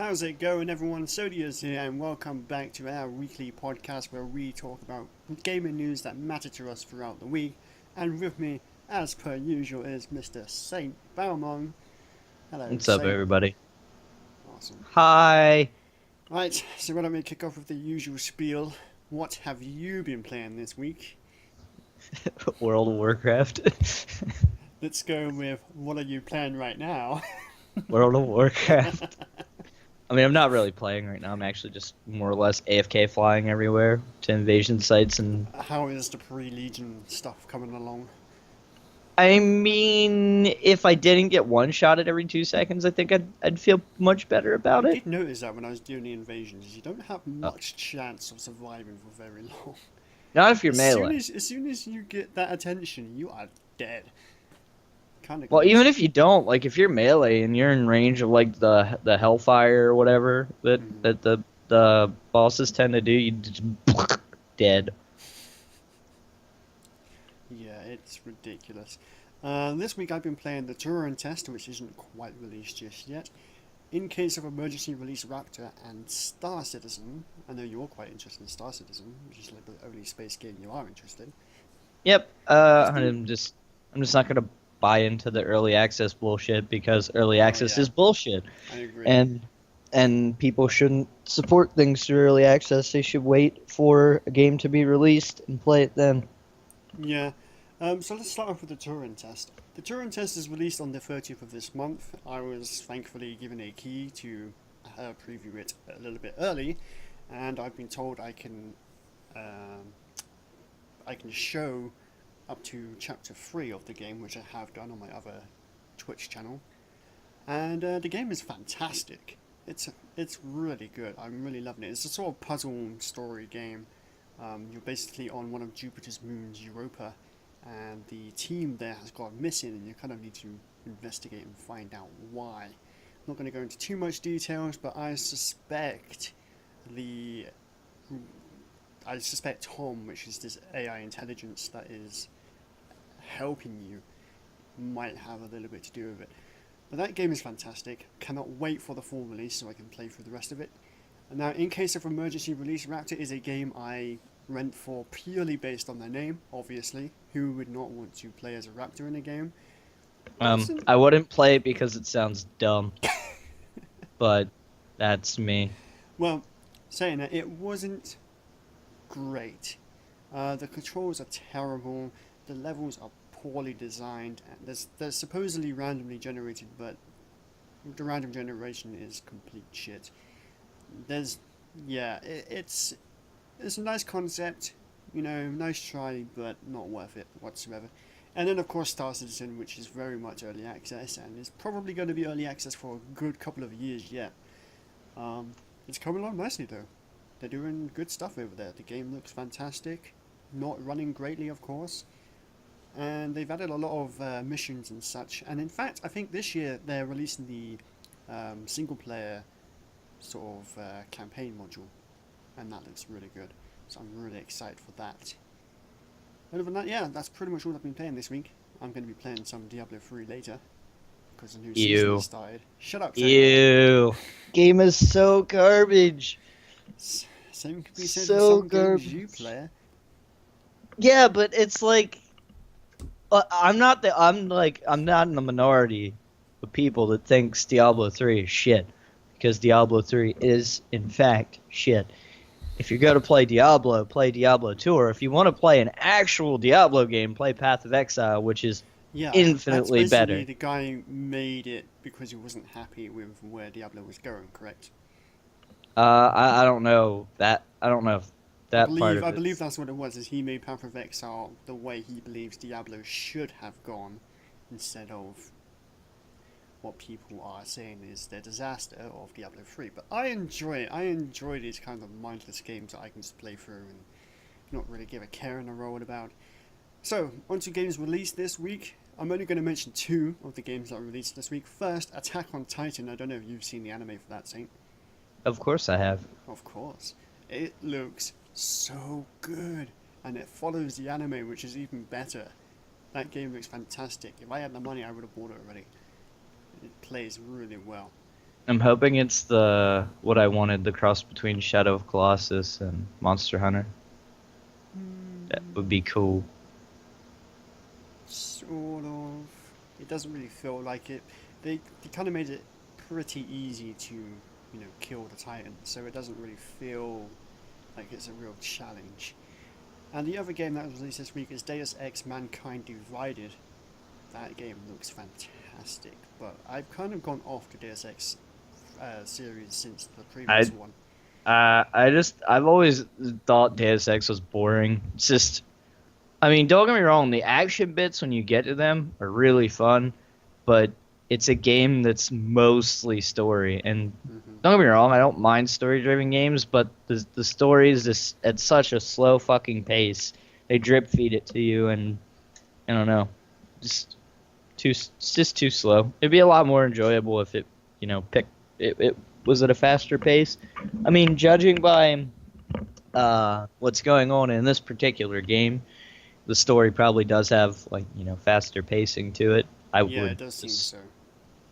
How's it going, everyone? Sodia's here, and welcome back to our weekly podcast where we talk about gaming news that matter to us throughout the week. And with me, as per usual, is Mr. Saint Balmong. Hello, What's up, Saint. everybody? Awesome. Hi. Right, so why don't we kick off with the usual spiel? What have you been playing this week? World of Warcraft. Let's go with what are you playing right now? World of Warcraft. I mean, I'm not really playing right now. I'm actually just more or less AFK flying everywhere to invasion sites. And How is the pre-Legion stuff coming along? I mean, if I didn't get one shot at every 2 seconds, I think I'd feel much better I about it. did notice that when I was doing the invasions, you don't have Uh, much chance of surviving for very long. Not if you're As soon melee. as as soon as you get that attention, you are dead. Kind of Well, glitch. even if you don't, like if you're melee and you're in range of like the Hellfire or whatever that Mhm. that the bosses tend to do, you just dead. Yeah, it's ridiculous. This week I've been playing the Turing test, which isn't quite released just yet. In case of emergency release Raptor and Star Citizen. I know you're quite interested in Star Citizen, which is like the only space game you are interested in. Yep. It's been. I'm just not gonna buy into the early access bullshit because early Oh access yeah, is bullshit, I agree. and and people shouldn't support things through early access. They should wait for a game to be released and play it then. Yeah. So let's start off with the Turing test. The Turing test is released on the 30th of this month. I was thankfully given a key to preview it a little bit early, and I've been told um, I can show up to chapter 3 of the game, which I have done on my other Twitch channel. And the game is fantastic. It's really good. I'm really loving it. It's a sort of puzzle story game. You're basically on one of Jupiter's moons, Europa, and the team there has gone missing, and you kind of need to investigate and find out why. I'm not going to go into too much details, but the I suspect Tom, which is this AI intelligence that is helping you, might have a little bit to do with it. But that game is fantastic. Cannot wait for the full release so I can play through the rest of it. And now, in case of emergency release, Raptor is a game I rent for purely based on their name, obviously. Who would not want to play as a Raptor in a game? But it's an, I wouldn't play it because it sounds dumb, but that's me. well, saying that, it wasn't great. The controls are terrible, the levels are poorly designed, and they're supposedly randomly generated, but the random generation is complete shit. There's, yeah, it's a nice concept, nice try, but not worth it whatsoever. And then of course Star Citizen, which is very much early access and is probably going to be early access for a good couple of years yet. Um, it's coming along nicely though. They're doing good stuff over there. The game looks fantastic, not running greatly of course, and they've added a lot of missions and such. And in fact, I think this year they're releasing the single player sort of campaign module, and that looks really good. So I'm really excited for that. Other than that, yeah, that's pretty much all I've been playing this week. I'm going to be playing some Diablo 3 later because the new season has Ew. started. Shut up, Saint. Ew. Game is so garbage. Same can be said for So some games you garbage. play. Yeah, but it's like I'm not in the minority of people that thinks Diablo 3 is shit because Diablo 3 is in fact shit. If you're going to play Diablo 2, or if you want to play an actual Diablo game, play Path of Exile, which is Yeah, that's infinitely basically better. the guy made it because he wasn't happy with where Diablo was going, correct? I don't know that. I don't know if I that part believe of I it. believe that's what it was. Is he made Path of Exile the way he believes Diablo should have gone, instead of what people are saying is the disaster of Diablo 3. But I enjoy it. I enjoy these kind of mindless games that I can just play through and not really give a care in the world about. So, onto games released this week. I'm only going to mention two of the games that are released this week. First, Attack on Titan. I don't know if you've seen the anime for that, Saint. Of course, I have. Of course. It looks so good. And it follows the anime, which is even better. That game looks fantastic. If I had the money, I would have bought it already. It plays really well. I'm hoping it's the what I wanted, the cross between Shadow of Colossus and Monster Hunter. That would be cool. Sort of. It doesn't really feel like it. They kind of made it pretty easy to, kill the Titan, so it doesn't really feel like it's a real challenge. And the other game that was released this week is Deus Ex Mankind Divided. That game looks fantastic, but I've kind of gone off the Deus Ex series since the previous I one. I've always thought Deus Ex was boring. It's just, I mean, don't get me wrong, the action bits when you get to them are really fun, but it's a game that's mostly story. And Hmm. don't get me wrong, I don't mind story-driven games, but the story is just at such a slow fucking pace. They drip feed it to you, and I don't know, just it's just too slow. It'd be a lot more enjoyable if it, picked it was at a faster pace. I mean, judging by what's going on in this particular game, the story probably does have like faster pacing to it. Yeah, it does seem so.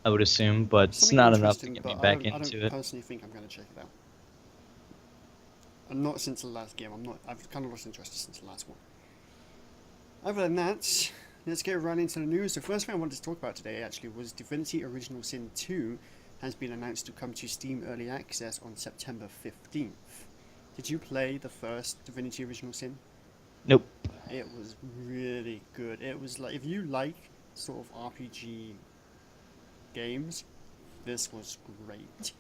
I would assume, but it's Something not enough to interesting, get me but back I don't into it. personally think I'm going to check it out. And not since the last game. I'm not. I've kind of lost interest since the last one. Other than that, let's get right into the news. The first thing I wanted to talk about today actually was Divinity Original Sin 2 has been announced to come to Steam Early Access on September 15th. Did you play the first Divinity Original Sin? Nope. It was really good. It was like, if you like sort of RPG games, this was great.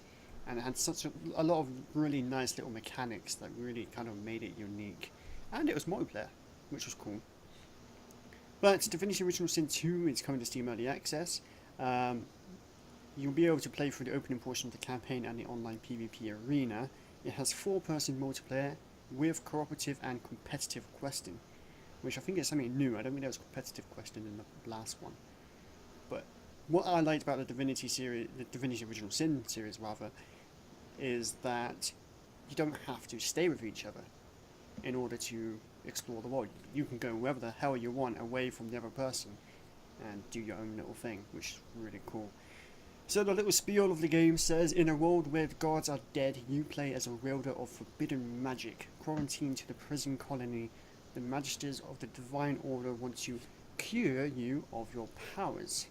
And it had such a lot of really nice little mechanics that really kind of made it unique. And it was multiplayer, which was cool. But Divinity Original Sin 2 is coming to Steam Early Access. Um, you'll be able to play through the opening portion of the campaign and the online PvP arena. It has 4-person multiplayer with cooperative and competitive questing, which I think is something new. I don't think there was competitive questing in the last one. But what I liked about the Divinity series, the Divinity Original Sin series rather, is that you don't have to stay with each other in order to explore the world. You can go wherever the hell you want away from the other person and do your own little thing, which is really cool. So the little spiel of the game says, in a world where the gods are dead, you play as a wielder of forbidden magic. Quarantined to the prison colony, the magisters of the Divine Order want to cure you of your powers.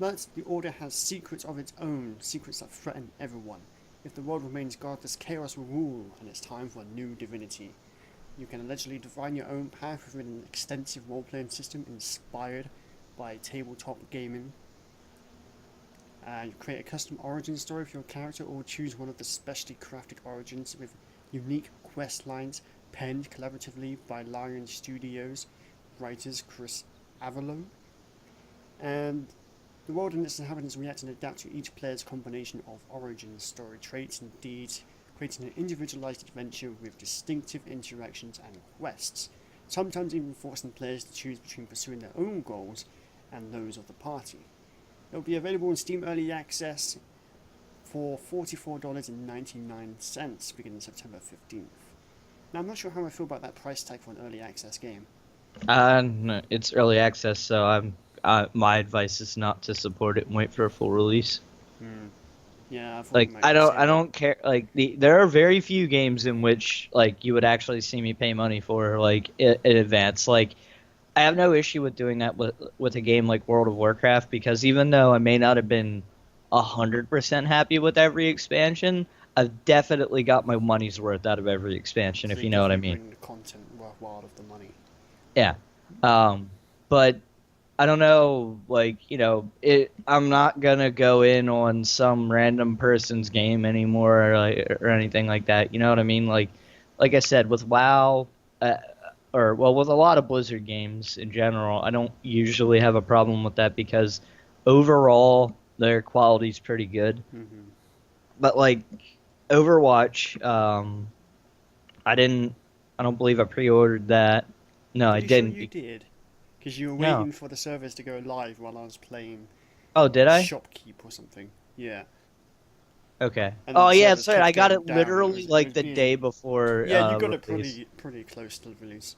But the Order has secrets of its own, secrets that threaten everyone. If the world remains godless, chaos will rule, and it's time for a new divinity. You can allegedly define your own path within an extensive role-playing system inspired by tabletop gaming. You create a custom origin story for your character, or choose one of the specially crafted origins with unique quest lines penned collaboratively by Lion Studios writers Chris Avalo. And the world and its inhabitants react and adapt to each player's combination of origin story traits and deeds, creating an individualized adventure with distinctive interactions and quests, sometimes even forcing players to choose between pursuing their own goals and those of the party. It will be available in Steam Early Access for $44.99 beginning September 15th. Now, I'm not sure how I feel about that price tag for an early access game. No, it's early access, so my advice is not to support it and wait for a full release. Yeah, I thought you Like might say I that. don't care. Like there are very few games in which like you would actually see me pay money for like in advance. Like I have no issue with doing that with a game like World of Warcraft, because even though I may not have been 100% happy with every expansion, I've definitely got my money's worth out of every expansion, So if you're you know what I definitely mean. putting the content worthwhile of the money. Yeah. But I don't know, like, I'm not gonna go in on some random person's game anymore, or anything like that. You know what I mean? Like I said, with WoW, or well, with a lot of Blizzard games in general, I don't usually have a problem with that because overall their quality's pretty good. Mm-hmm. But like Overwatch, I didn't, I don't believe I pre-ordered that. No, I'm I pretty sure didn't. you did, because you were No. waiting for the service to go live while I was playing Oh, did I? Shopkeep or something. Yeah, Okay. and then Oh the yeah, servers that's right. I kept got going it down. literally It like was the yeah, day before yeah. You got it release. pretty close to the release.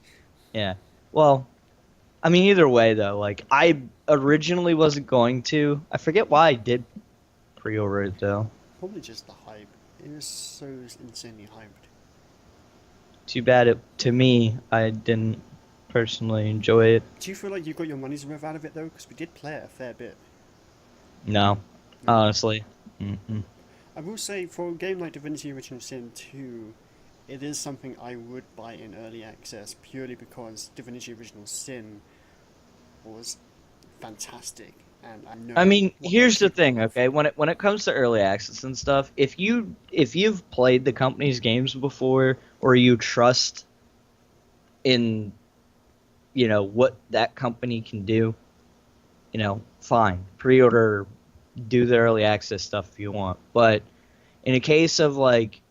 Yeah. Well, I mean, either way though, like I originally wasn't going to. I forget why I did pre-order it though. Probably just the hype. It was so insanely hyped. Too bad to me, I didn't personally enjoy it. Do you feel like you got your money's worth out of it though? Because we did play it a fair bit. No, No. honestly. Mm-mm. I will say, for a game like Divinity Original Sin 2, it is something I would buy in early access purely because Divinity Original Sin was fantastic, and I I know mean, what they're here's the thing, capable of. okay? When it comes to early access and stuff, if you've played the company's games before, or you trust in what that company can do, fine, pre-order, do the early access stuff if you want. But in a case of like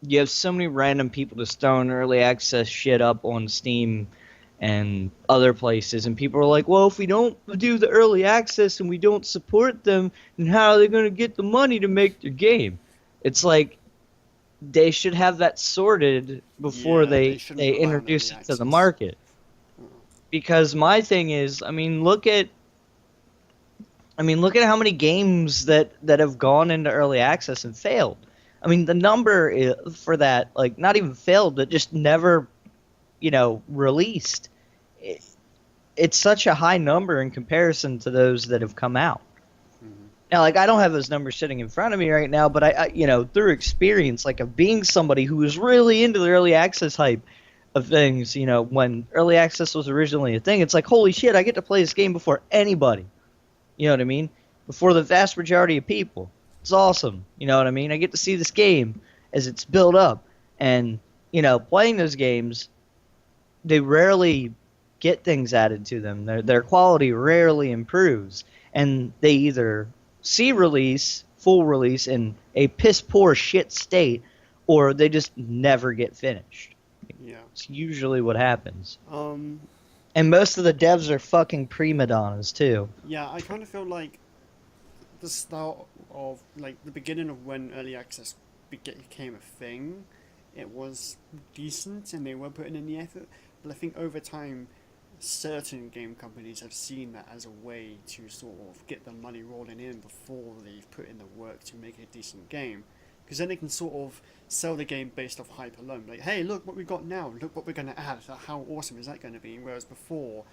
you have so many random people just throwing early access shit up on Steam and other places, and people are like, well, if we don't do the early access and we don't support them, then how are they going to get the money to make their game? It's like they should have that sorted before Yeah, they they shouldn't rely on introduce early it to the access. market. Uh, Because my thing is, look at how many games that have gone into early access and failed. I mean, the number for that, like, not even failed, but just never, released. It, it's such a high number in comparison to those that have come out. mhm. Now, like, I don't have those numbers sitting in front of me right now, but through experience, like, of being somebody who was really into the early access hype of things, when early access was originally a thing, it's like, holy shit, I get to play this game before anybody. You know what I mean? Before the vast majority of people. It's awesome. You know what I mean? I get to see this game as it's built up. And, playing those games, they rarely get things added to them. Their quality rarely improves. And they either see release, full release, in a piss poor shit state, or they just never get finished. Yeah. It's usually what happens. Um. And most of the devs are fucking prima donnas, too. Yeah, I kind of feel like the start of like the beginning of when early access became a thing, it was decent and they were putting in the effort. But I think over time, certain game companies have seen that as a way to sort of get the money rolling in before they've put in the work to make a decent game. Because then they can sort of sell the game based off hype alone. Like, hey, look what we got now. Look what we're going to add. How awesome is that going to be? Whereas before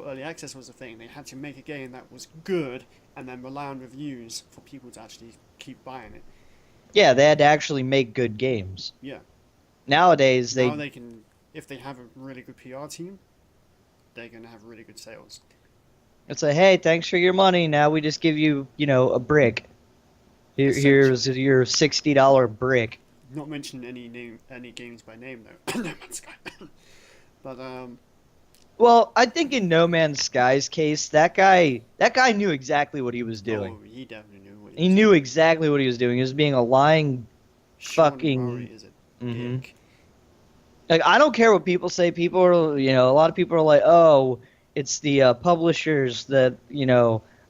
early access was a thing, they had to make a game that was good and then rely on reviews for people to actually keep buying it. Yeah, they had to actually make good games. Yeah. Nowadays, Now they they can, if they have a really good PR team, they're going to have really good sales. it's like, hey, thanks for your money. Now we just give you, a brick. Here's Essentially. your $60 brick. Not mentioning any games by name though. No Man's Sky. But Well, I think in No Man's Sky's case, that guy knew exactly what he was doing. oh, he definitely knew what he He was knew doing. exactly what he was doing. He was being a lying Sean Murray fucking. is a hmm dick. Like, I don't care what people say. People are, a lot of people are like, oh, it's the publishers that,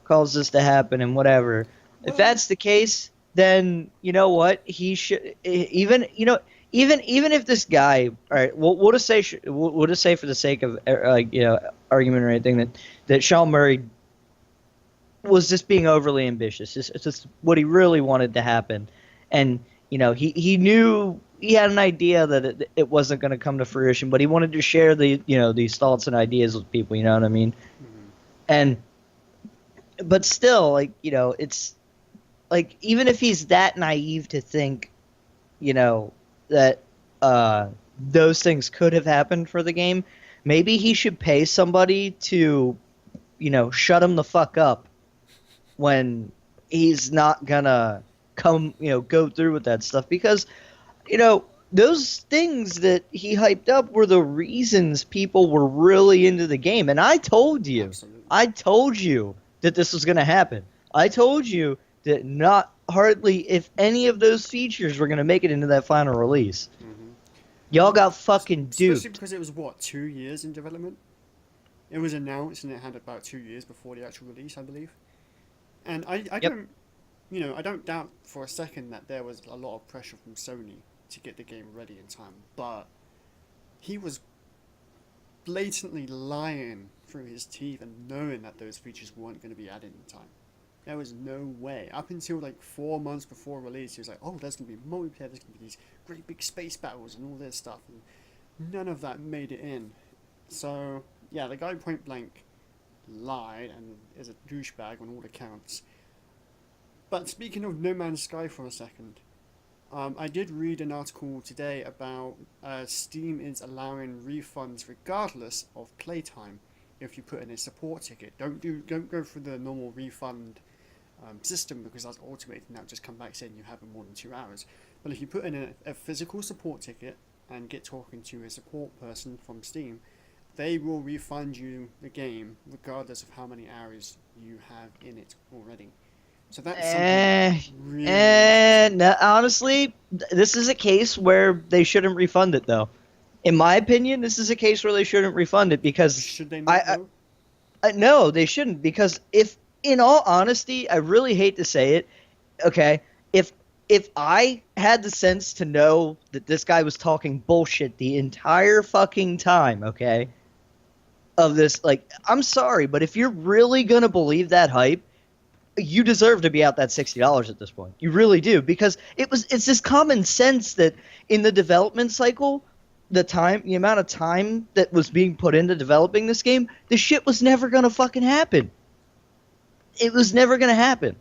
caused this to happen and whatever. If Well, that's the case, then you know what? He should even if this guy, all right, we'll just say we'll just say for the sake of argument or anything that Sean Murray was just being overly ambitious. It's just what he really wanted to happen, and he knew he had an idea that it wasn't going to come to fruition, but he wanted to share these thoughts and ideas with people. You know what I mean? mhm. And but still, like it's like even if he's that naive to think, that those things could have happened for the game, maybe he should pay somebody to, shut him the fuck up when he's not gonna go through with that stuff because, those things that he hyped up were the reasons people were really into the game. And Absolutely. I told you that this was gonna happen. I told you that not hardly if any of those features were gonna make it into that final release. Hmm. Y'all got fucking Especially duped. because it was what 2 years in development. It was announced and it had about 2 years before the actual release, I believe. And I Yep. don't, I don't doubt for a second that there was a lot of pressure from Sony to get the game ready in time, but he was blatantly lying through his teeth and knowing that those features weren't going to be added in time. There was no way. Up until like 4 months before release, he was like, "Oh, there's gonna be multiplayer. There's gonna be these great big space battles and all this stuff." And none of that made it in. So yeah, the guy point blank lied and is a douchebag on all accounts. But speaking of No Man's Sky for a second, I did read an article today about Steam is allowing refunds regardless of playtime if you put in a support ticket. Don't go for the normal refund system because that's automated and that'll just come back saying you haven't more than 2 hours. But if you put in a physical support ticket and get talking to a support person from Steam, they will refund you the game regardless of how many hours you have in it already. So that's something really interesting. No, honestly, this is a case where they shouldn't refund it, though. In my opinion, this is a case where they shouldn't refund it because Should they not though? no, they shouldn't because if, in all honesty, I really hate to say it, okay, if I had the sense to know that this guy was talking bullshit the entire fucking time, okay, of this, like, I'm sorry, but if you're really gonna believe that hype, you deserve to be out that $60 at this point. You really do, because it's this common sense that in the development cycle, the amount of time that was being put into developing this game, this shit was never gonna fucking happen. It was never gonna happen.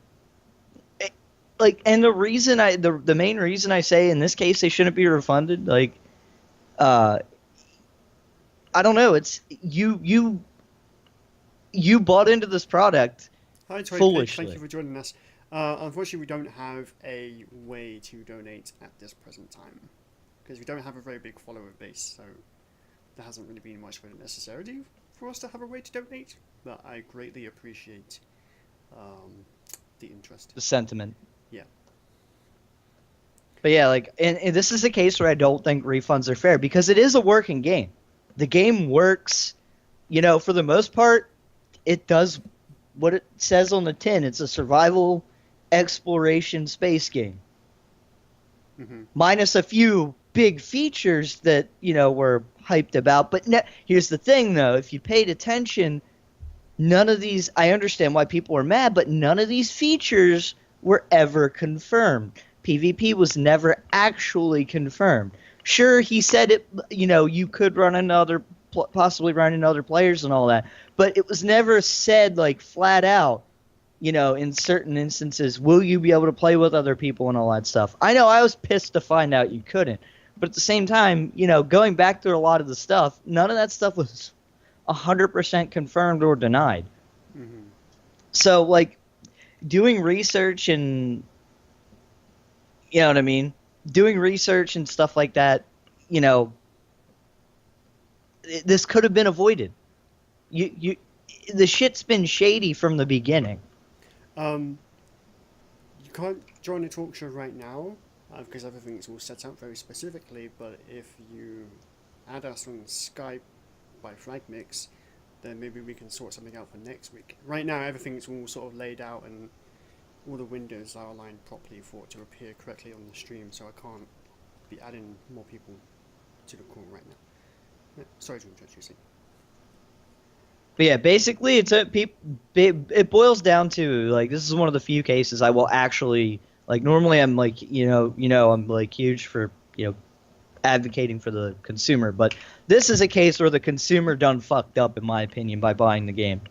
And the main reason I say in this case they shouldn't be refunded, I don't know. It's you bought into this product Hi, Toy foolishly. Thank you for joining us. Unfortunately, we don't have a way to donate at this present time because we don't have a very big follower base, so there hasn't really been much of a necessity for us to have a way to donate. But I greatly appreciate the interest. The sentiment. Yeah. But yeah, and this is a case where I don't think refunds are fair because it is a working game. The game works, for the most part, it does what it says on the tin. It's a survival exploration space game. Mm-hmm. Minus a few big features that, were hyped about. But here's the thing, though. If you paid attention, none of these, I understand why people are mad, but none of these features were ever confirmed. PvP was never actually confirmed. Sure, he said it, you could possibly run into other players and all that, but it was never said, flat out, in certain instances, will you be able to play with other people and all that stuff. I know I was pissed to find out you couldn't, but at the same time, going back through a lot of the stuff, none of that stuff was 100% confirmed or denied. Mm-hmm. So, doing research and, you know what I mean? Doing research and stuff like that, this could have been avoided. The shit's been shady from the beginning. You can't join a talk show right now because everything's all set up very specifically. But if you add us on Skype by FragMix, then maybe we can sort something out for next week. Right now, everything's all sort of laid out and all the windows are aligned properly for it to appear correctly on the stream, so I can't be adding more people to the call right now. Sorry to interrupt you, see. But yeah, basically, it boils down to, this is one of the few cases I will actually, normally I'm I'm huge for, advocating for the consumer, but this is a case where the consumer done fucked up, in my opinion, by buying the game.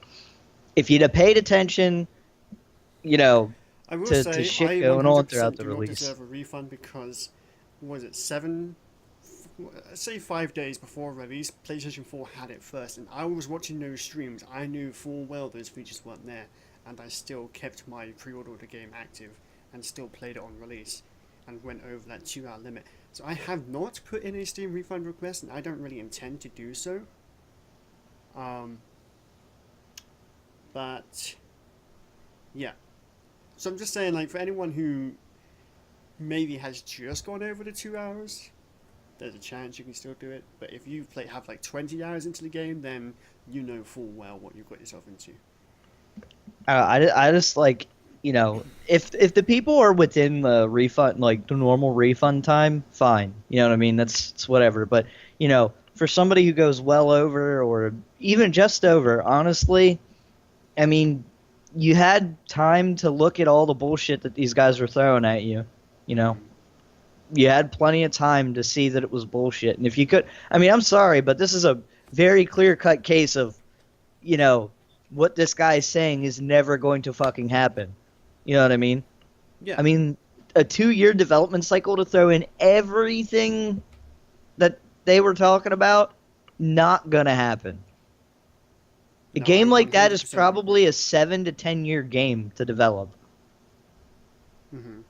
If you'd have paid attention, I will to say, shit I going on throughout 100% the do not release. deserve a refund because, was it 5 days before release, PlayStation 4 had it first, and I was watching those streams. I knew full well those features weren't there, and I still kept my pre-order of the game active and still played it on release and went over that 2-hour limit. So I have not put in a Steam refund request, and I don't really intend to do so. But yeah. So I'm just saying, for anyone who maybe has just gone over the 2 hours, there's a chance you can still do it. But if you have 20 hours into the game, then you know full well what you've got yourself into. I just if the people are within the refund, the normal refund time, fine. You know what I mean? That's whatever. But for somebody who goes well over or even just over, honestly, I mean, you had time to look at all the bullshit that these guys were throwing at you. You know, Mm-hmm. you had plenty of time to see that it was bullshit. And if you could, I mean, I'm sorry, but this is a very clear cut case of, you know, what this guy is saying is never going to fucking happen. You know what I mean? Yeah. I mean, a 2-year development cycle to throw in everything that they were talking about, not gonna happen. A No, I game like that is 100% agree. probably a 7 to 10 year game to develop. Mm-hmm.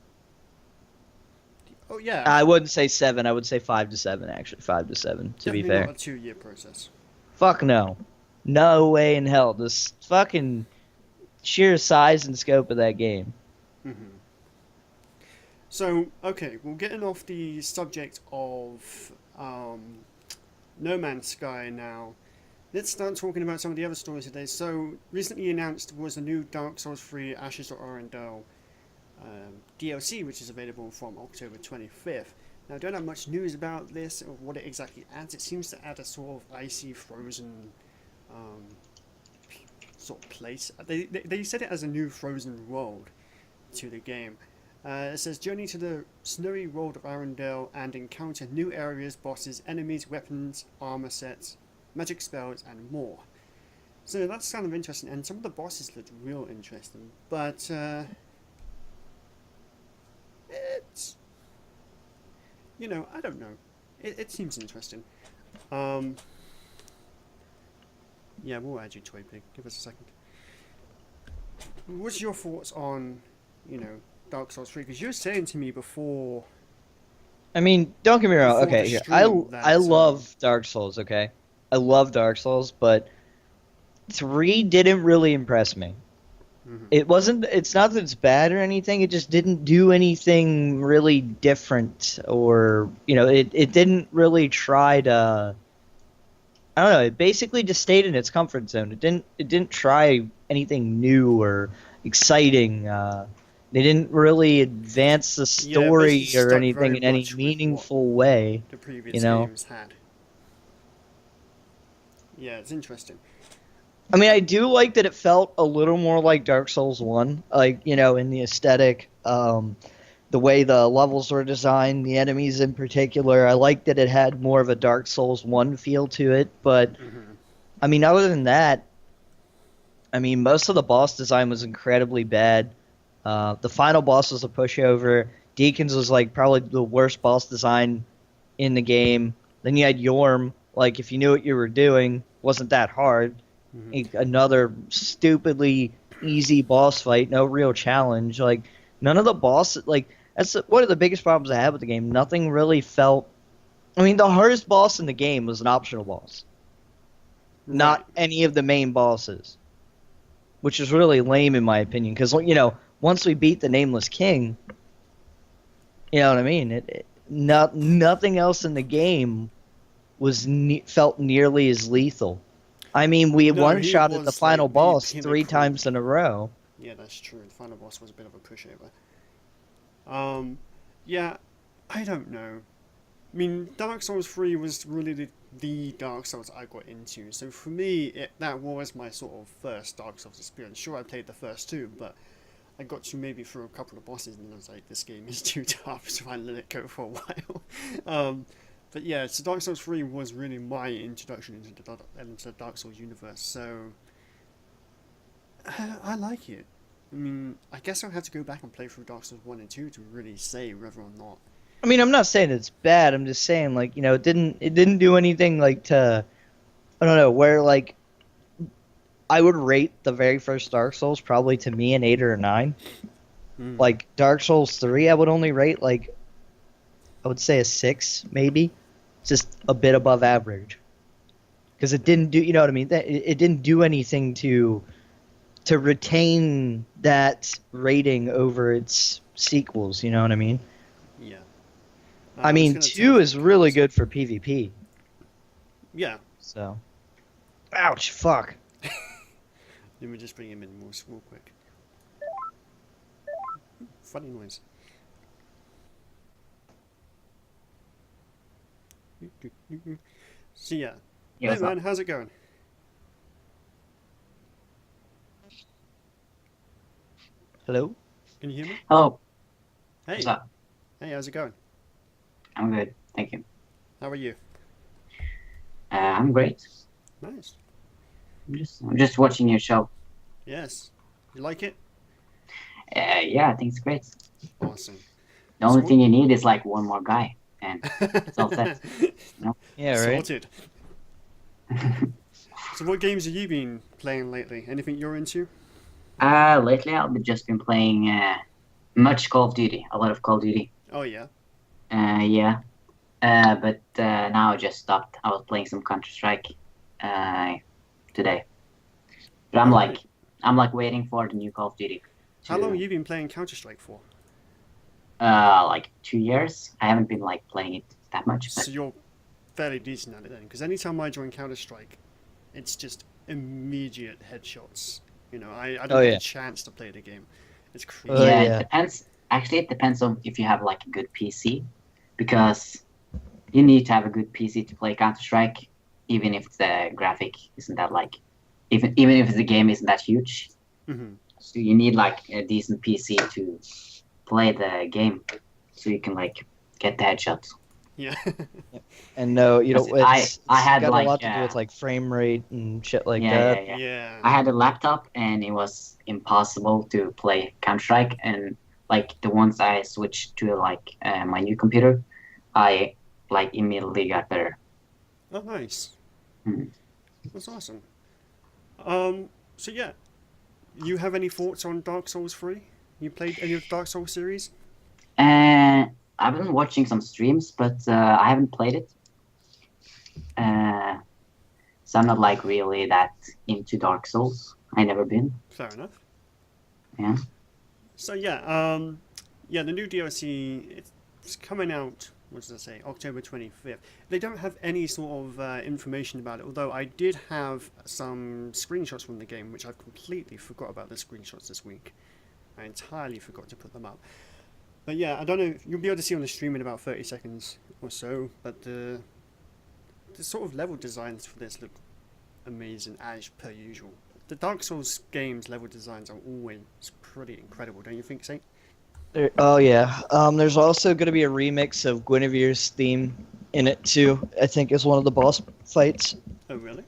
Oh yeah, I wouldn't say 7. I would say 5 to 7. Actually, 5 to 7. To be definitely not fair, a 2-year process. fuck no, no way in hell. This fucking sheer size and scope of that game. Mm-hmm. So, okay, well, getting off the subject of No Man's Sky now, let's start talking about some of the other stories today. So, recently announced was a new Dark Souls 3 Ashes of Arendelle DLC, which is available from October 25th. Now, I don't have much news about this or what it exactly adds. It seems to add a sort of icy, frozen um, sort of place. They said it as a new frozen world to the game. It says journey to the snowy world of Arendelle and encounter new areas, bosses, enemies, weapons, armor sets, magic spells, and more. So that's kind of interesting, and some of the bosses looked real interesting. But it's I don't know. It seems interesting. Um, yeah, we'll add you, Toy Pig. Give us a second. What's your thoughts on Dark Souls 3? Because you were saying to me I mean, don't get me wrong. before the Okay, here I stream I that love Dark Souls. Okay, I love Dark Souls, but 3 didn't really impress me. mhm. It wasn't. It's not that it's bad or anything. It just didn't do anything really different, or it didn't really try to. I don't know. It basically just stayed in its comfort zone. It didn't try anything new or exciting. They didn't really advance the Yeah, it basically story or stuck very anything in any much with what meaningful way. the You previous know. games had. Yeah, it's interesting. I mean, I do like that it felt a little more like Dark Souls 1, like, in the aesthetic, the way the levels were designed, the enemies in particular. I like that it had more of a Dark Souls 1 feel to it, but Hmm. I mean, other than that, I mean, most of the boss design was incredibly bad. The final boss was a pushover. Deacons was like probably the worst boss design in the game. Then you had Yorm, like if you knew what you were doing, wasn't that hard. Hmm. Another stupidly easy boss fight, no real challenge. Like none of the bosses, like that's one of the biggest problems I had with the game. Nothing really felt. I mean, the hardest boss in the game was an optional boss, Right. not any of the main bosses, which is really lame in my opinion. Because once we beat the Nameless King, you know what I mean. Not nothing else in the game felt nearly as lethal. I mean, we No, one he shot at the was final like the boss 3 times pinnacle. in a row. Yeah, that's true. The final boss was a bit of a pushover. Um, yeah, I don't know. I mean, Dark Souls 3 was really the Dark Souls I got into. So for me, that was my sort of first Dark Souls experience. Sure, I played the first two, but I got to maybe through a couple of bosses and I was like, this game is too tough, so I let it go for a while. um, but yeah, so Dark Souls 3 was really my introduction into the Dark Souls universe. So I like it. I mean, I guess I'll have to go back and play through Dark Souls 1 and 2 to really say whether or not. I mean, I'm not saying it's bad. I'm just saying like it didn't do anything like to I don't know where like I would rate the very first Dark Souls probably to me an 8 or a 9. Hmm. Like Dark Souls 3, I would only rate like I would say a 6 maybe, just a bit above average because it didn't do what I mean. It didn't do anything to retain that rating over its sequels. You know what I mean? Yeah. I I'm just mean, going to tell 2 for the is really count. good for PvP. Yeah. So, ouch, fuck. Let me just bring him in real quick. Funny noise. So yeah. Yeah, Hey what's up? man, how's it going? Hello? Can you hear me? Hello, Hey, what's up? hey, how's it going? I'm good, thank you. How are you? I'm great. Nice. I'm just watching your show. Yes. You like it? Yeah, I think it's great. Awesome. The So only thing you need is like one more guy, and it's all set. Yeah, right. Sorted. So what games have you been playing lately? Anything you're into? Lately I've just been playing much Call of Duty, a lot of Call of Duty. Oh yeah. Yeah. But now I just stopped. I was playing some Counter Strike today, but Oh, right. I'm like waiting for the new Call of Duty. How long have To you been playing Counter-Strike for? like 2 years. I haven't been like playing it that much, but So you're fairly decent at it then, because anytime I join Counter-Strike, it's just immediate headshots. I don't Oh, get yeah. a chance to play the game. It's Oh, crazy. yeah, yeah. it depends. Actually, it depends on if you have like a good PC, because you need to have a good PC to play Counter Strike, even if the graphic isn't that like, even if the game isn't that huge. Hmm. So you need like a decent PC to play the game, so you can like get the headshots. Yeah. And no, you know, I it's had got like a lot to do with like frame rate and shit like yeah, that. yeah. Yeah. I had a laptop and it was impossible to play Counter Strike, and like the ones I switched to like my new computer, I like immediately got better. Oh, nice. Mhm. That's awesome. So yeah, you have any thoughts on Dark Souls 3? You played any of the Dark Souls series? And I've been watching some streams, but I haven't played it. Uh, so I'm not like really that into Dark Souls. I never been. Fair enough. Yeah. So yeah, yeah, the new DLC it's coming out. What does it say? October 25th. They don't have any sort of information about it. Although I did have some screenshots from the game, which I've completely forgot about the screenshots this week. I entirely forgot to put them up. But yeah, I don't know. You'll be able to see on the stream in about 30 seconds or so. But the sort of level designs for this look amazing as per usual. The Dark Souls games level designs are always pretty incredible, don't you think, Saint? Oh yeah. There's also going to be a remix of Guinevere's theme in it too. I think is one of the boss fights. Oh really?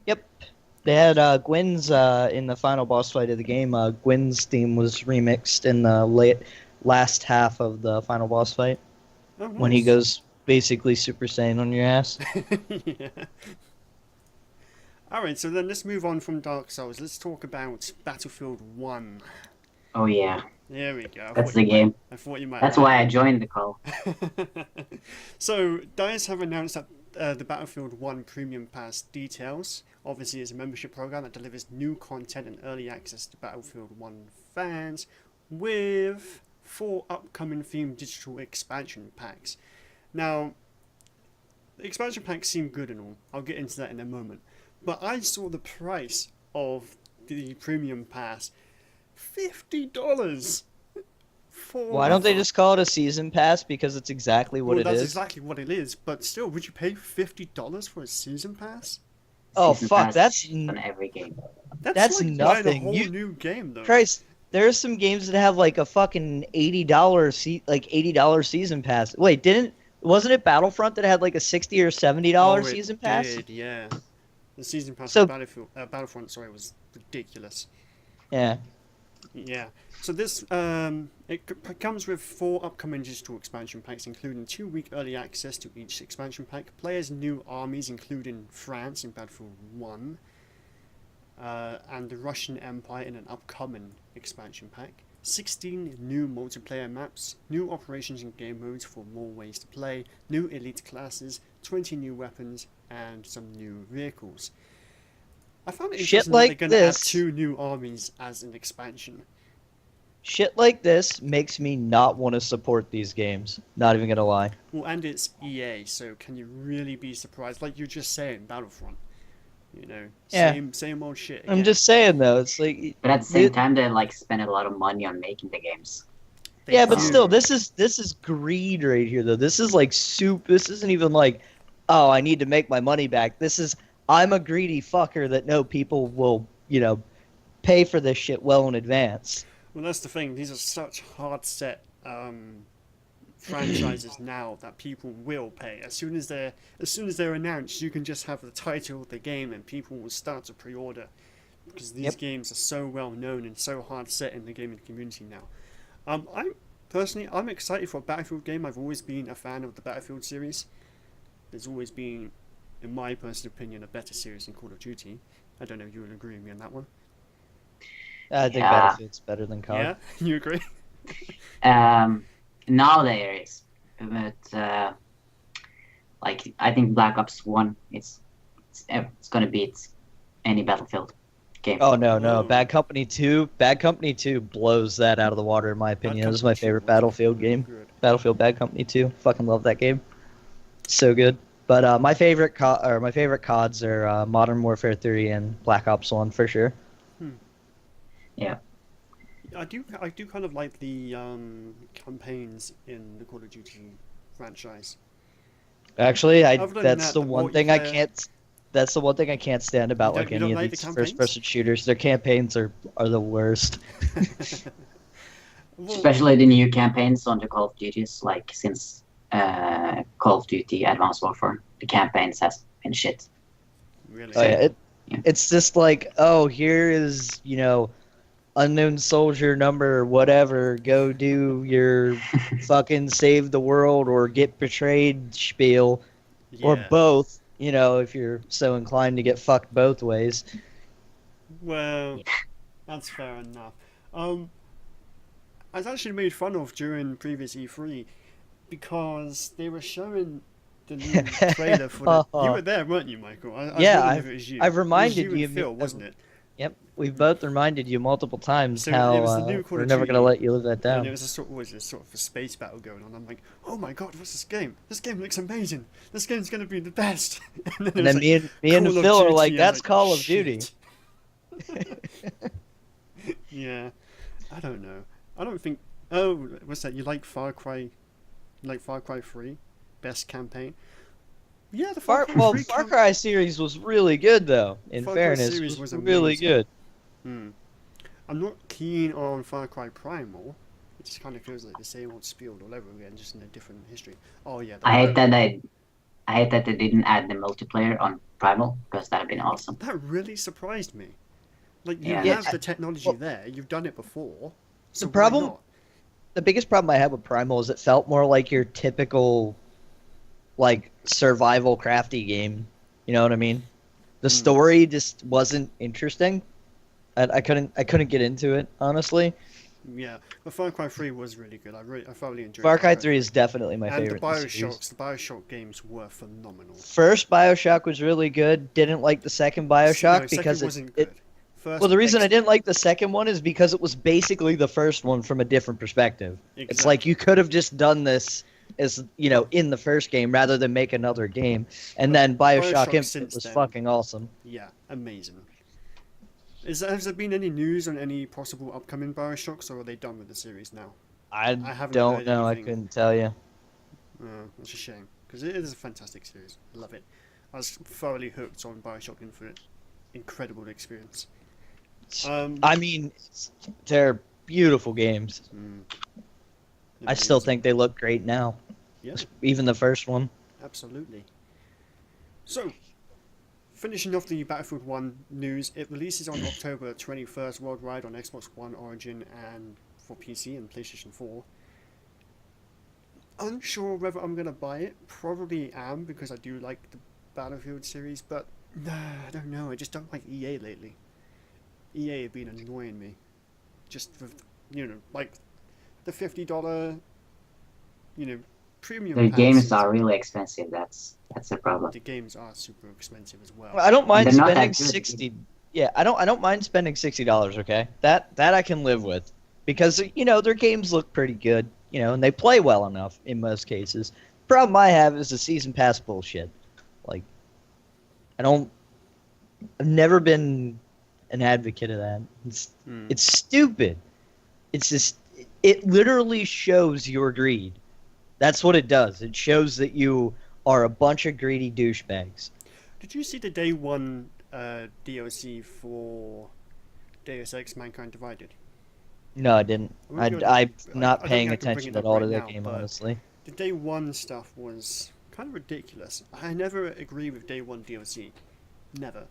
Yep. They had Gwyn's in the final boss fight of the game. Gwyn's theme was remixed in the last half of the final boss fight Oh nice. when he goes basically Super Saiyan on your ass. Yeah. Alright, so then let's move on from Dark Souls. Let's talk about Battlefield 1. Oh yeah. There we go. That's the game. I thought you might That's like why I it. joined the call. So, DICE have announced that the Battlefield 1 Premium Pass details. Obviously, it's a membership program that delivers new content and early access to Battlefield 1 fans with 4 upcoming themed digital expansion packs. Now, the expansion packs seem good and all. I'll get into that in a moment. But I saw the price of the Premium Pass $50 for. Why don't they just call it a season pass because it's exactly what it That's is? exactly what it is. But still, would you pay $50 for a season pass? Oh Season fuck, pass that's on every game. That's like buying a nothing. whole You- new game, though. Christ. There are some games that have like a fucking $80 $80 season pass. Wait, wasn't it Battlefront that had like a $60 or $70 Oh, it season pass? did, yeah. The season pass So- for Battlefront, sorry, was ridiculous. Yeah. Yeah. So this comes with 4 upcoming digital expansion packs, including 2-week early access to each expansion pack, players' new armies, including France in Battlefield 1, and the Russian Empire in an upcoming expansion pack, 16 new multiplayer maps, new operations and game modes for more ways to play, new elite classes, 20 new weapons, and some new vehicles. I found it Shit interesting like that they're going to add this. 2 new armies as an expansion. Shit like this makes me not want to support these games. Not even gonna lie. Well, and it's EA, so can you really be surprised? Like you're just saying, Battlefront. You know, Yeah. same old shit. I'm again. just saying though, it's like But at the same it- time, they like spend a lot of money on making the games. They yeah, but do. still, this is greed right here though. This is like soup. This isn't even like, oh, I need to make my money back. This is I'm a greedy fucker that no people will pay for this shit well in advance. Well, that's the thing. These are such hard set franchises now that people will pay. As soon as they're announced, you can just have the title of the game and people will start to pre-order because these Yep. games are so well known and so hard set in the gaming community now. I'm excited for a Battlefield game. I've always been a fan of the Battlefield series. There's always been, in my personal opinion, a better series than Call of Duty. I don't know if you would agree with me on that one. I think Yeah. Battlefield's better than COD. Yeah, you agree? Now there is, but like I think Black Ops 1, it's gonna beat any Battlefield game. Oh no, Oh. Bad Company 2. Bad Company 2 blows that out of the water in my opinion. This is my favorite Battlefield game. Good. Battlefield Bad Company 2. Fucking love that game. So good. But my favorite CODs are Modern Warfare 3 and Black Ops 1 for sure. Yeah. I do kind of like the campaigns in the Call of Duty franchise. Actually, Other than that's that, the the one thing I multiplayer- can't. That's the one thing I can't stand about You don't any of like the these campaigns? first-person shooters. Their campaigns are the worst. Well, Especially the new campaigns on the Call of Duties, like since Call of Duty Advanced Warfare, the campaigns has been shit. really. Oh, yeah, Yeah. it's just like, oh, here is, unknown soldier number whatever, go do your fucking save the world or get betrayed spiel, or Yeah. both, if you're so inclined to get fucked both ways. Well, that's fair enough. I was actually made fun of during previous E3 because they were showing the new trailer for the. You were there, weren't you, Michael? I Yeah, wondered if it was you. I've reminded it was you and Phil, wasn't it? Yep, we've both reminded you multiple times So how it was the new Call we're of never Duty, going to let you live that And down. it was a sort of a space battle going on. I'm like, oh my god, what's this game? This game looks amazing. This game's gonna be the best. And And then me and Call of Phil are Duty, like, I was that's like, Call of shit. Duty. Yeah, I don't know. I don't think. Oh, what's that? You like Far Cry? You like Far Cry 3? Best campaign? Yeah, the Far Cry 3 Far Cry series was really good though. In Far Cry fairness, series was was really amazing. good. I'm not keen on Far Cry Primal. It just kind of feels like the same old spiel all over again, just in a different history. Oh yeah. I hate that they didn't add the multiplayer on Primal because that'd been awesome. That really surprised me. Like you Yeah. have Yeah, the technology there. You've done it before. So The problem- why not? The biggest problem I had with Primal is it felt more like your typical, like, survival crafty game. You know what I mean? The story just wasn't interesting. I couldn't get into it, honestly. Yeah, but Far Cry 3 was really good. I thoroughly enjoyed Far Cry 3 is definitely my and favorite. the in the series. Bioshock games were phenomenal. First Bioshock was really good. Didn't like the second Bioshock No, because second wasn't good. First, well, the reason I didn't like the second one is because it was basically the first one from a different perspective. It's like you could have just done this as in the first game rather than make another game. And then Bioshock Infinite since was then- fucking awesome. Yeah, amazing. Has there been any news on any possible upcoming Bioshocks, or are they done with the series now? I haven't don't heard know. I anything. couldn't tell you. That's a shame because it is a fantastic series. I love it. I was thoroughly hooked on Bioshock Infinite. Incredible experience. I mean, they're beautiful games. I still amazing. think they look great now. Yeah, Even the first one. absolutely. So, finishing off the Battlefield 1 news, it releases on October 21st worldwide on Xbox One, Origin, and for PC and PlayStation 4. Unsure whether I'm going to buy it. Probably am because I do like the Battlefield series, but I don't know. I just don't like EA lately. EA have been annoying me. Just with, like the $50, premium. The games passes. are really expensive. That's the problem. The games are super expensive as well. I don't mind They're not spending that good. 60. Yeah, I don't mind spending $60. Okay, that I can live with, because their games look pretty good. And they play well enough in most cases. Problem I have is the season pass bullshit. Like, I've never been an advocate of that. It's stupid. It's just, it literally shows your greed. That's what it does. It shows that you are a bunch of greedy douchebags. Did you see the day one DLC for Deus Ex: Mankind Divided? No, I didn't. I won't be able I'm to- not I don't paying think I can bring attention it at up all right to that now, game, but honestly. the day one stuff was kind of ridiculous. I never agree with day one DLC. Never.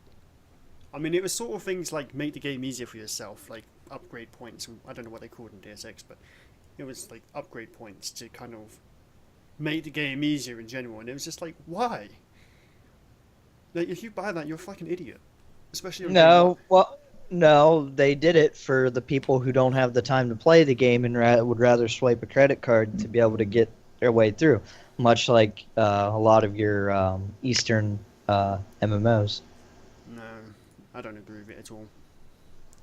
I mean, it was sort of things like make the game easier for yourself, like upgrade points. I don't know what they called in Deus Ex, but it was like upgrade points to kind of make the game easier in general. And it was just like, why? Like, if you buy that, you're a fucking idiot. Especially on day one. No, well, no, they did it for the people who don't have the time to play the game and would rather swipe a credit card to be able to get their way through, much like a lot of your Eastern MMOs. No, I don't agree with it at all.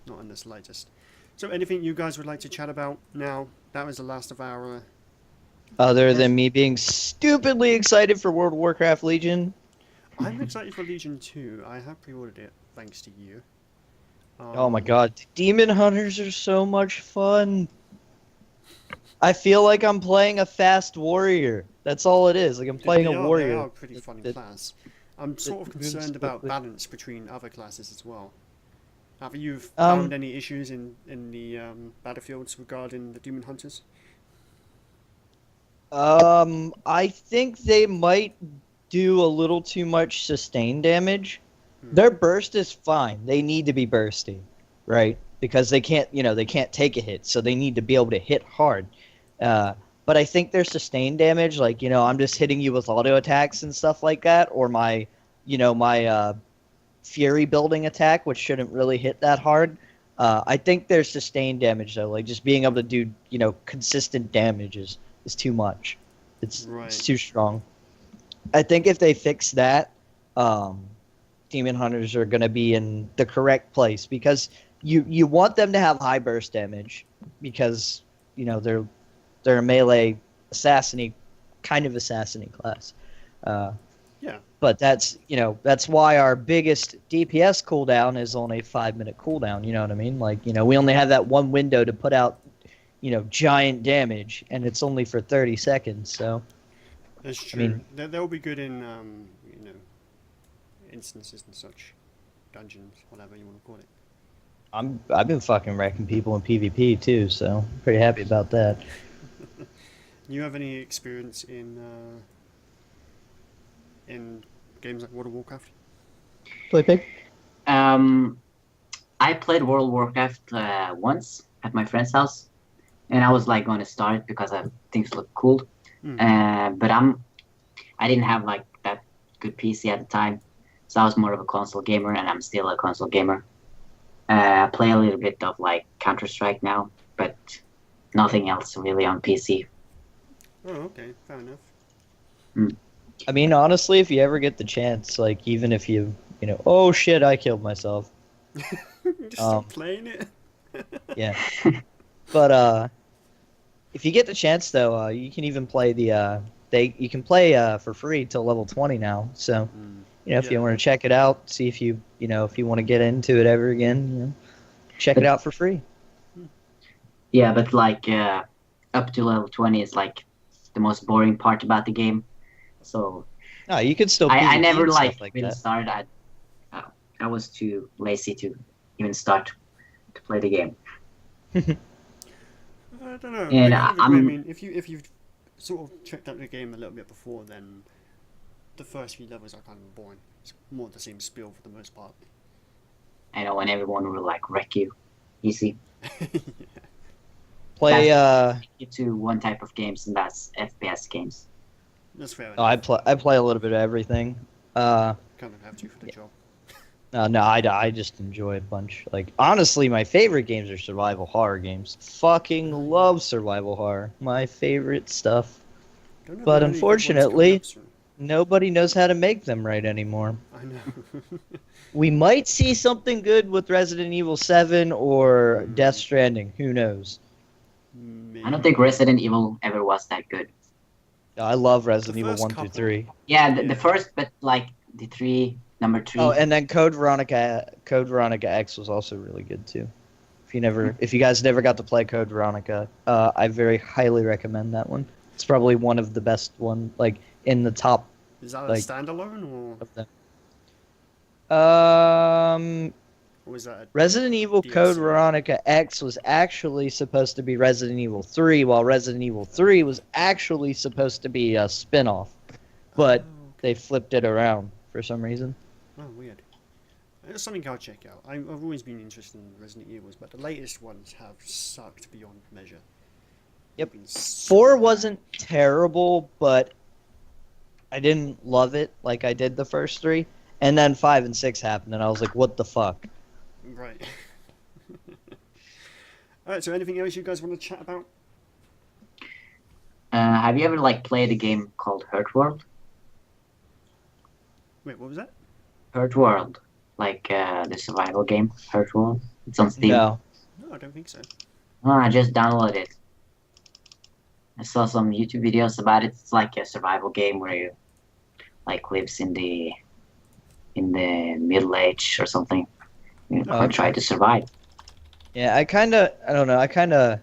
Not in the slightest. So, anything you guys would like to chat about now? That was the last of our. Other than me being stupidly excited for World of Warcraft Legion. I'm excited for Legion 2. I have pre-ordered it, thanks to you. Oh my god, Demon Hunters are so much fun. I feel like I'm playing a fast warrior. That's all it is. Like I'm playing a warrior. They are a pretty fun class. I'm sort of concerned about balance between other classes as well. Have you found any issues in the battlefields regarding the Demon Hunters? I think they might do a little too much sustain damage. Their burst is fine. They need to be bursty, right? Because they can't, they can't take a hit, so they need to be able to hit hard. But I think their sustain damage, like, I'm just hitting you with auto attacks and stuff like that, or my Fury building attack, which shouldn't really hit that hard. I think their sustain damage, though, like just being able to do, consistent damage is too much. It's too strong. I think if they fix that, Demon Hunters are going to be in the correct place because you want them to have high burst damage because they're a melee kind of assassin class. Yeah. But that's why our biggest DPS cooldown is on a 5-minute cooldown. You know what I mean? Like we only have that one window to put out giant damage, and it's only for 30 seconds. So that's true. I mean, they'll be good in instances and such, dungeons, whatever you want to call it. I've been fucking wrecking people in PvP too, so I'm pretty happy about that. You have any experience in games like World of Warcraft? Play pig. I played World of Warcraft once at my friend's house, and I was like going to start because things look cool. But I didn't have like that good PC at the time, so I was more of a console gamer, and I'm still a console gamer. I play a little bit of like Counter-Strike now, but nothing else really on PC. Oh, okay, fair enough. I mean, honestly, if you ever get the chance, like even if oh shit, I killed myself. Just stop playing it. Yeah, but if you get the chance though, you can even play you can play for free till level 20 now. So if you want to check it out, see if you if you want to get into it ever again, check it out for free. Yeah, but like up to level 20 is like the most boring part about the game. So no, you could still. I never like even started. I was too lazy to even start to play the game. I don't know. And I mean, if you've sort of checked out the game a little bit before, then the first few levels are kind of boring. It's more the same spiel for the most part. I know, and everyone will like wreck you, easy. Play to one type of games, and that's FPS games. That's fair enough. Oh, I play a little bit of everything. Kind of have to for the job. No, I just enjoy a bunch. Like, honestly, my favorite games are survival horror games. Fucking love survival horror. My favorite stuff. But unfortunately, nobody knows how to make them right anymore. I know. We might see something good with Resident Evil 7 or Death Stranding. Who knows? Maybe. I don't think Resident Evil ever was that good. I love Resident Evil 1 through 3. Yeah, the first, but like the number 3. Oh, and then Code Veronica X was also really good too. If you guys never got to play Code Veronica, I very highly recommend that one. It's probably one of the best one, like in the top. Is that a standalone or? Of them. Or was that Resident Evil Code DLC? Veronica X was actually supposed to be Resident Evil 3, while Resident Evil 3 was actually supposed to be a spin-off. But Oh, they flipped it around for some reason. oh, weird. It's something I'll check out. I've always been interested in Resident Evils, but the latest ones have sucked beyond measure. Yep. They've been so 4 bad. wasn't terrible, but I didn't love it like I did the first 3. And then 5 and 6 happened, and I was like, what the fuck? Right. Alright, so anything else you guys want to chat about? Have you ever like played a game called Hurt World? Wait, what was that? Hurt World, like the survival game Hurt World. It's on Steam. No. No, I don't think so. Oh, I just downloaded it. I saw some YouTube videos about it. It's like a survival game where you like lives in the Middle Age or something. You Oh, okay. try to survive. Yeah, I don't know,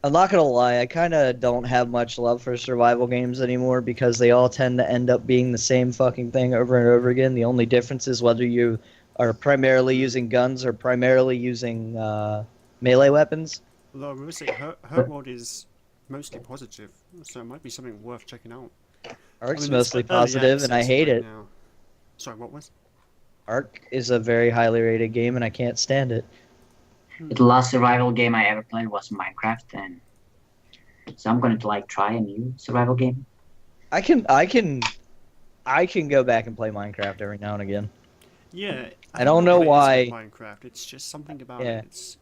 I'm not gonna lie, I kinda don't have much love for survival games anymore because they all tend to end up being the same fucking thing over and over again. The only difference is whether you are primarily using guns or primarily using melee weapons. Although I will say, Hurt World is mostly positive, so it might be something worth checking out. Arc's I mean, mostly it's early positive, and I access hate right it. now. Sorry, what was? Arc is a very highly rated game, and I can't stand it. The last survival game I ever played was Minecraft, and so I'm going to like try a new survival game. I can go back and play Minecraft every now and again. Yeah, I don't know what it is why. with Minecraft. It's just something about Yeah. it. It's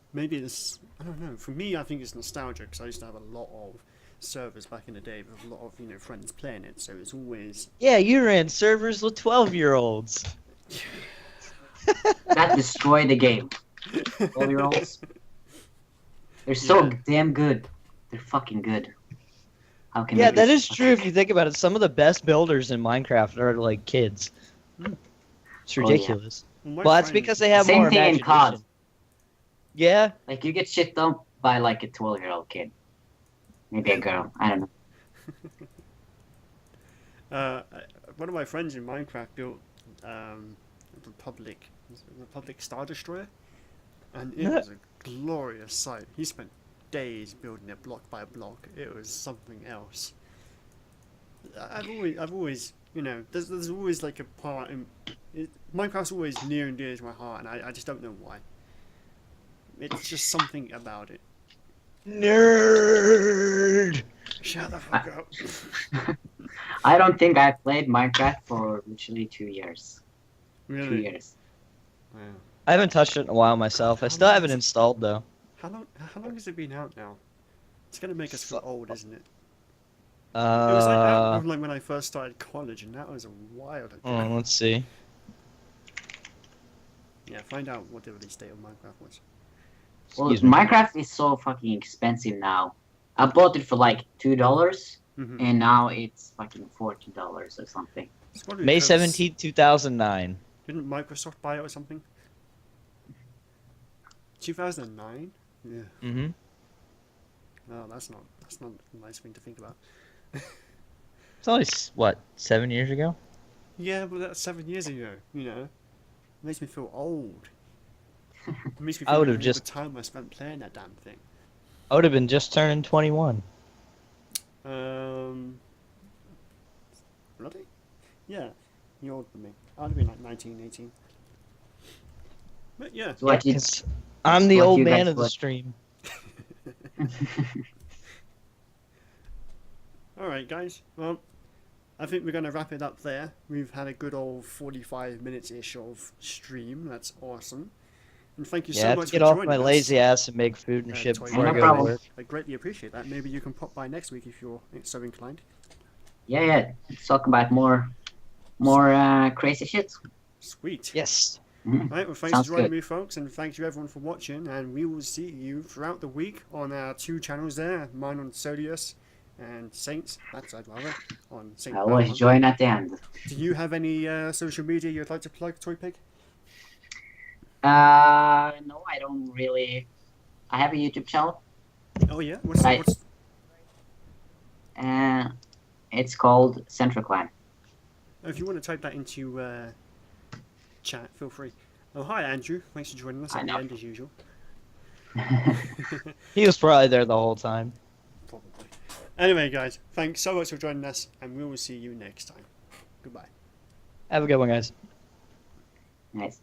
I don't know. For me, I think it's nostalgia because I used to have a lot of servers back in the day with a lot of friends playing it. So it's always Yeah, you ran servers with 12-year-olds. That destroyed the game. 12-year-olds. They're so Yeah. damn good. They're fucking good. How can Yeah, they that be- is true if you think about it. Some of the best builders in Minecraft are like kids. It's Oh, yeah. ridiculous. my Well, that's friend- because they have Same more thing in imagination. COD. Yeah, Like you get shit dumped by like a 12-year-old kid. Maybe a girl. I don't know. One of my friends in Minecraft built Republic Star Destroyer, and it was a glorious sight. He spent days building it block by block. It was something else. I've always, there's always like a part in Minecraft's always near and dear to my heart, and I just don't know why. It's just something about it. nerd. Shut the fuck up. I don't think I played Minecraft for literally 2 years. 2 Really? years. Wow. I haven't touched it in a while myself. I still have it installed though. How long has it been out now? It's gonna make us feel old, isn't it? It Uh, was like out like when I first started college, and that was a while ago. let's see. Yeah, find out what the release date of Minecraft was. Well, Excuse me. Minecraft is so fucking expensive now. I bought it for like $2, Mm-hmm. and now it's fucking $40 or something. May 17th, 2009. Didn't Microsoft buy it or something? 2009? Yeah. Mm-hmm. No, that's not a nice thing to think about. It's only, what, 7 years ago? Yeah, but that's 7 years ago. It makes me feel old. It makes me I feel would've all the just- time I spent playing that damn thing. I would have been just turning 21. Really? Yeah, you're older than me. I'd have been like 19, 18. But yeah. So what you, 'Cause I'm the what old you man guys of the play? stream. Alright, guys. Well, I think we're going to wrap it up there. We've had a good old 45 minutes-ish of stream. That's awesome. And thank you Yeah, I so have much to get for off joining my us. lazy ass and make food and Yeah, shit totally. before I No go to problem. work. I greatly appreciate that. Maybe you can pop by next week if you're so inclined. yeah, let's talk about more crazy shit. Sweet. Yes. Right, well, thanks Sounds for joining good. me, folks, and thank you everyone for watching. And we will see you throughout the week on our 2 channels there. Mine on Sodius and Saints. That's I'd rather on Saint. I always Valmont. join at the end. Do you have any social media you'd like to plug, Toy Pig? No, I don't really. I have a YouTube channel. Oh yeah. Right. It's called Central Clan. If you want to type that into chat, feel free. Oh, hi Andrew. Thanks for joining us I at the know. end as usual. He was probably there the whole time. Probably. Anyway, guys, thanks so much for joining us, and we will see you next time. Goodbye. Have a good one, guys. Nice.